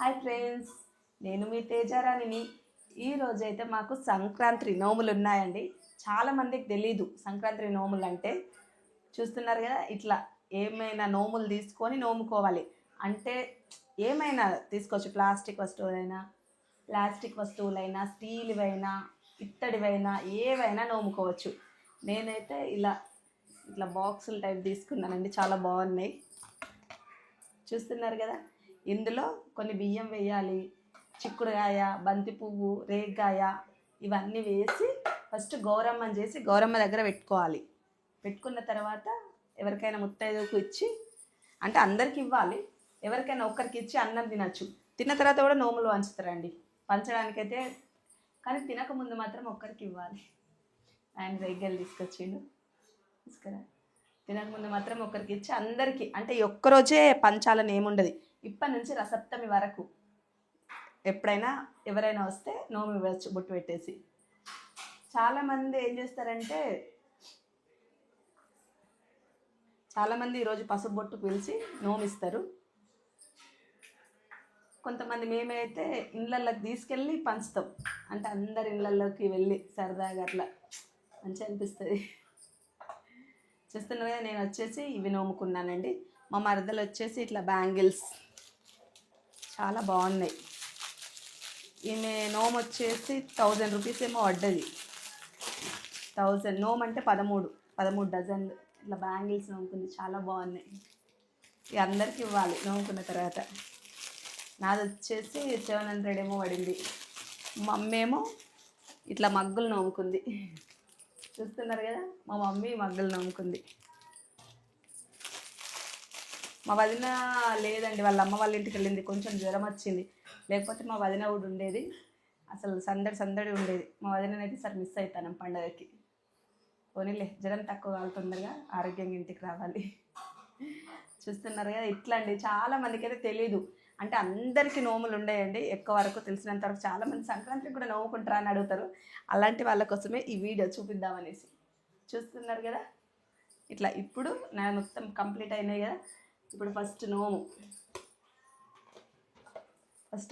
Hi friends, నేను మీ తేజారాణిని. ఈరోజైతే మాకు సంక్రాంతి నోములు ఉన్నాయండి. చాలామందికి తెలీదు సంక్రాంతి నోములు అంటే. చూస్తున్నారు కదా, ఇట్లా ఏమైనా నోములు తీసుకొని నోముకోవాలి. అంటే ఏమైనా తీసుకోవచ్చు, ప్లాస్టిక్ వస్తువులైనా స్టీల్వైనా ఇత్తడివైనా ఏవైనా నోముకోవచ్చు. నేనైతే ఇట్లా బాక్సుల టైప్ తీసుకున్నానండి, చాలా బాగున్నాయి. చూస్తున్నారు కదా, ఇందులో కొన్ని బియ్యం వేయాలి, చిక్కుడుకాయ, బంతి పువ్వు, రేగ్గాయ ఇవన్నీ వేసి ఫస్ట్ గౌరమ్మని చేసి గౌరమ్మ దగ్గర పెట్టుకోవాలి. పెట్టుకున్న తర్వాత ఎవరికైనా ముత్తైదుకు ఇచ్చి, అంటే అందరికి ఇవ్వాలి, ఎవరికైనా ఒక్కరికి ఇచ్చి అన్నం తినచ్చు. తిన్న తర్వాత కూడా నోములు పంచుతారండి, పంచడానికైతే. కానీ తినకముందు మాత్రం ఒక్కరికి ఇవ్వాలి. ఆయన రేగ్గాయలు తీసుకొచ్చిండు, తీసుకురా. తినకముందు మాత్రం ఒకరికి ఇచ్చి అందరికీ, అంటే ఒక్కరోజే పంచాలని ఏముండదు. ఇప్పటి నుంచి రసప్తమి వరకు ఎప్పుడైనా ఎవరైనా వస్తే నోము ఇవ్వచ్చు బొట్టు పెట్టేసి. చాలామంది ఏం చేస్తారంటే, చాలామంది ఈరోజు పసుపు బొట్టు పిలిచి నోమిస్తారు. కొంతమంది మేమైతే ఇళ్ళల్లోకి తీసుకెళ్ళి పంచుతాం. అంటే అందరి ఇళ్ళల్లోకి వెళ్ళి సరదాగా అట్లా మంచిగా అనిపిస్తుంది. చూస్తున్నా కదా, నేను వచ్చేసి ఇవి నోముకున్నానండి. మా మరదలు వచ్చేసి ఇట్లా బ్యాంగిల్స్ చాలా బాగున్నాయి. ఈమె నోము వచ్చేసి 1000 రూపీస్ ఏమో పడ్డది. 1000 నోము అంటే 13 డజన్లు ఇట్లా బ్యాంగిల్స్ నోముకుంది, చాలా బాగున్నాయి. ఇక అందరికి ఇవ్వాలి నోముకున్న తర్వాత. నాది వచ్చేసి 700 ఏమో పడింది. మా మమ్మీ ఏమో ఇట్లా మగ్గులు నోముకుంది. చూస్తున్నారు కదా, మా మమ్మీ మగ్గులు నమ్ముకుంది. మా వదిన లేదండి, వాళ్ళ అమ్మ వాళ్ళ ఇంటికి వెళ్ళింది, కొంచెం జ్వరం వచ్చింది. లేకపోతే మా వదిన కూడా ఉండేది, అసలు సందడి ఉండేది. మా వదిననైతే సరే మిస్ అవుతాను పండగకి. పోనీలే, జ్వరం తక్కువ కావాలి, తొందరగా ఆరోగ్యంగా ఇంటికి రావాలి. చూస్తున్నారు కదా, ఇట్లా అండి. చాలామందికి అయితే తెలీదు, అంటే అందరికీ నోములు ఉండేయండి. ఎక్కువ వరకు తెలిసినంత వరకు చాలామంది సంక్రాంతికి కూడా నోముకుంటారా అని అడుగుతారు. అలాంటి వాళ్ళ కోసమే ఈ వీడియో చూపిద్దామనేసి. చూస్తున్నారు కదా, ఇట్లా ఇప్పుడు నా మొత్తం కంప్లీట్ అయినాయి కదా. ఇప్పుడు ఫస్ట్ నోము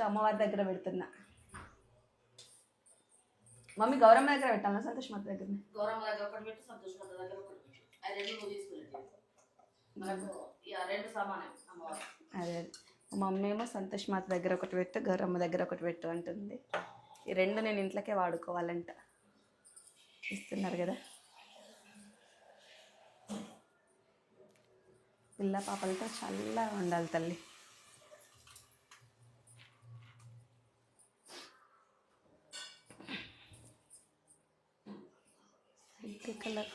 అమ్మవారి దగ్గర పెడుతున్నా. మమ్మీ గౌరమ్మ దగ్గర పెట్టాలా సంతోషమాత దగ్గర? గౌరమ్మ దగ్గర ఒకటి పెట్టి సంతోషమాత దగ్గర ఒకటి పెట్టి, అది రెండు నువ్వు తీసుకునేది రెండు సమానం అమ్మవారు. అదే మా మమ్మీ ఏమో సంతోషమాత దగ్గర ఒకటి పెట్టు, గౌరమ్మ దగ్గర ఒకటి పెట్టు అంటుంది. ఈ రెండు నేను ఇంట్లోకే వాడుకోవాలంట. ఇస్తున్నారు కదా, పిల్ల పాపలతో చల్లగా ఉండాలి తల్లి. కలర్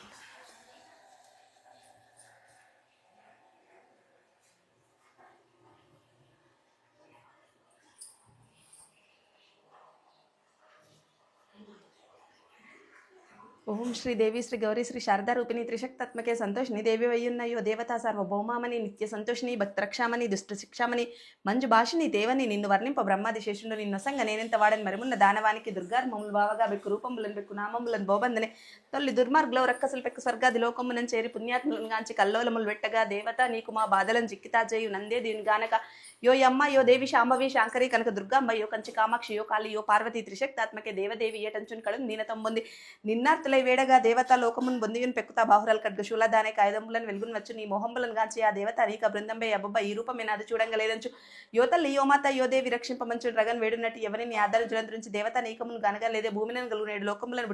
ఓం శ్రీ దేవి శ్రీ గౌరీ శ్రీ శారదా రూపిణి త్రిశక్తాత్మకే సంతోషిని దేవి వయ్యున్నయో దేవతా సార్వభౌమామని నిత్య సంతోషిని భక్తరక్షామని దుష్ట శిక్షామని మంజు భాషిని దేవని నిన్ను వర్ణింప బ్రహ్మాది శేషుండు నిన్నొసంగ నేనెంత వాడని మరిమున్న దానవానికి దుర్గార్మములు బావగా బెక్కు రూపములను బెక్కు నామములను బోబందనే తొల్లి దుర్మార్గులో రక్కసులు పెక్కు స్వర్గాది లోకములను చేరి పుణ్యాత్ములను గాంచి కల్లోలములు పెట్టగా దేవత నీకు మా బాధలను జిక్కితా చేయు నందే దీని గానక యో యమ్మ యో దేవి శాంభవి శాంకరి కనక దుర్గాంబ యో కంచి కామాక్షి యో కాళి యో పార్వతి త్రిశక్తాత్మకే దేవదేవి ఏటంచుని కడు నీనతం పొంది నిన్నార్తులై వేడగా దేవత లోకమును బొందియుని పెక్కుతా బాహురాలు ఖడ్గ శూలదానే కాయదములను వెలుగును వచ్చు నీ మొహంబులను గాంచి ఆ దేవత నీక బృందంబే అబ్బబ్బ ఈ రూపం నేను అది చూడంగలేదంచు యోతల్లి యోమాత యో దేవి రక్షింపమంచు రగన్ వేడునట్టు ఎవరిని నీ ఆధార జులంతరించి దేవత నీకమును గనగా లేదే భూమిని గలుగునేడు లోకములను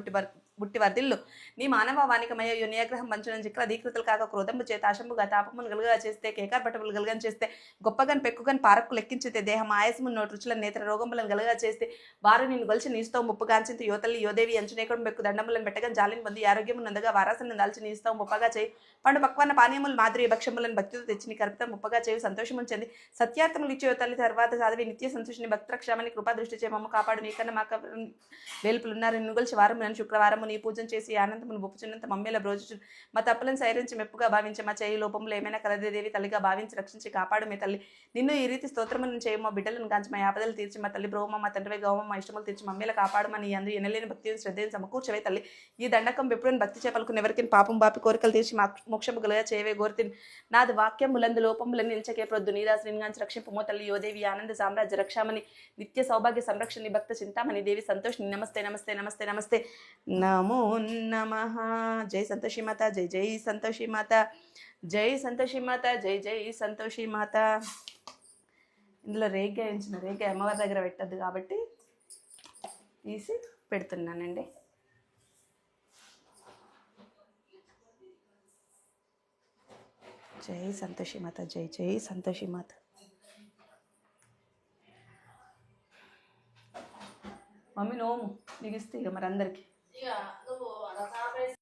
బుట్టి వర్దిల్లు నీ మానవ వానికమయ యో నియగ్రహం పంచునని చిక్ర అధీకృతులు కాక క్రోధంబు చేత ఆశంబుగా తాపమును గలుగా చేస్తే కేకార్పటములు గలుగని చేస్తే గొప్పగన్ పెక్కుగన్ పారకు లెక్కించితే దేహం ఆయాసమును నోటు రుచులను నేత్ర రోగములను గలుగా చేస్తే వారు నిన్ను గొలిచి నీస్తావు ముప్పుగాంచింత యోతల్లి యోదేవి అంచునేకుడు బెక్కు దండములను పెట్టగని జాలిని పొంది ఆరోగ్యము నందగా వారాసనం దాల్చి నీస్తావు ముప్పగా చేయి పండు పక్వాన పానీయములు మాదిరి భక్ష్యములను భక్తితో తెచ్చి నీ కర్పితం ముప్పగా చేయి సంతోషము చెంది సత్యార్థములు ఇచ్చే యోతల్లి తర్వాత చదివి నిత్య సంతోషిని భక్తరక్షామని కృపా దృష్టి చేయమమ్మ కాపాడు నీకన్నా మాకు వేల్పులున్నారు నిన్ను గొలిచి వారం శుక్రవారం దినము నీ పూజన చేసి ఆనందమును ఒప్పుచున్నంత మమ్మేల బ్రోజు మా తప్పులను సైరించి మెప్పుగా భావించి మా చేయి లోపంలో ఏమైనా కలదేదేవి తల్లిగా భావించి రక్షించి కాపాడు మీ తల్లి నిన్ను ఈ రీతి స్తోత్రమును చేయి మా బిడ్డలను కాంచి మా ఆపదలు తీర్చి మా తల్లి బ్రోమ మా తండ్రి గౌమ మా ఇష్టములు తీర్చి మమ్మేల కాపాడమని అందు ఎనలేని భక్తి శ్రద్ధను సమకూర్చవే తల్లి ఈ దండకం ఎప్పుడైనా భక్తి చేపలకు ఎవరికి పాపం బాపి కోరికలు తీర్చి మా మోక్షము గలగా చేయవే గోర్తిని నాది వాక్యం ములందు లోపములను నిలిచకే ప్రొద్దు నీదాస్ నిన్గాంచి రక్షింపు తల్లి యో దేవి ఆనంద సామ్రాజ్య రక్షామని నిత్య సౌభాగ్య సంరక్షణ భక్త చింతామణి దేవి సంతోషిని నమస్తే నమస్తే నమస్తే నమస్తే నమో నమః జై సంతోషి మాత జై జై సంతోషి మాత జై సంతోషి మాత జై జై సంతోషి మాత ఇందులో రేగ్గా ఎంచిన రేగ్గా అమ్మవారి దగ్గర పెట్టద్దు కాబట్టి తీసి పెడుతున్నానండి. జై సంతోషి మాత జై జై సంతోషి మాత. మమ్మీ నోము నీకు ఇస్తే ఇక మరి అందరికి ఇక